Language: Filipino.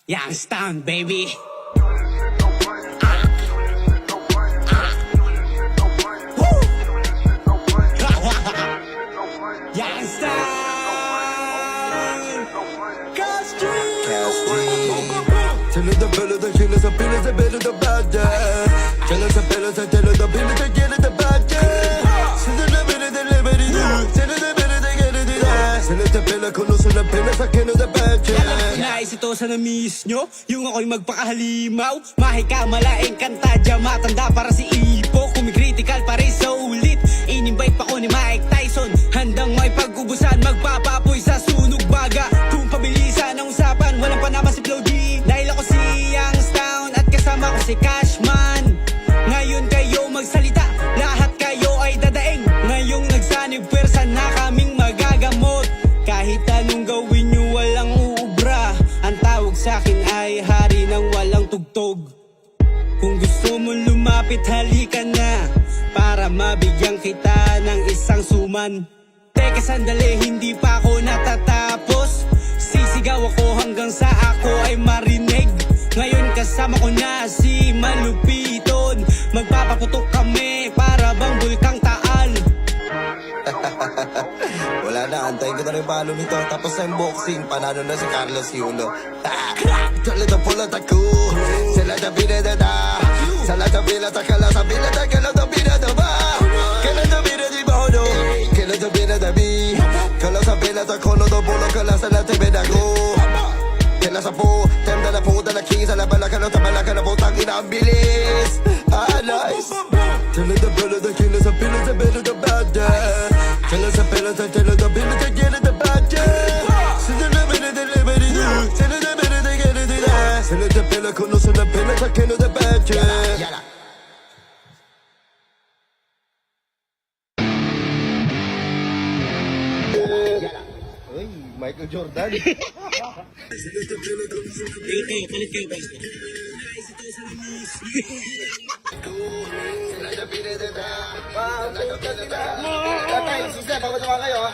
Youngstown, baby. Till the belly, the killers, the pillars, the better, the bad day. Killers, the pillars, the killers, the pillars, the get it, the bad day. Since the better, the liberty, till the better, they get it, since the pillar, kunos, the pillars, the killers, the bad day. Nais ito sa na-miss nyo, yung ako'y magpakahalimaw. Mahika, malaing kanta, dya matanda para si Ipo. Kumikritical pa rin sa ulit, in-invite pa ko ni Mike Tyson. Handang may pag-ubusan, magpapapoy sa sunog baga. Kung pabilisan ang usapan, walang panama si Flow G. Dahil ako si Youngstown at kasama ko si Cashman. Ngayon kayo magsalita, lahat kayo ay dadaing. Ngayong nagsanib, pwersa na kaming magagamot. Kahit anong gawin nyo, walang uubra. Ang tawag sa'kin ay hari ng walang tugtog. Kung gusto mo lumapit, halika na, para mabigyan kita ng isang suman. Teka sandali, hindi pa ako natatapos. Sisigaw ako hanggang sa ako ay marinig. Ngayon kasama ko na si Malupiton. Magpapaputok kami para bang bulkang Taal. Wala na, antayin ko na rin palo nito. Tapos na yung boxing, panalo na si Carlos Yulo. Talita pula taku, sila ta binadada. Sala ta binata kala sa binata kala ta binadaba. Kala ta binadi bodo, kala ta binadabi. Kala sa binata kono do bolo kala sa late bedago. Kala sa po, temda na po dala king sa labala kala ta bala kala po tang ina ang bilis. Ah, nice. Talita pula the killer sa pila sa better the bad day. Kala sa pila sa tela the pila sa get the bad day. Since the better the liberty, since the better they get it. Since the pila kuno sa the pila sa kino the bad day. Uy, Michael Jordan. Kalit kayo ba? Tatay, sisa, pagkatuwa kayo ha.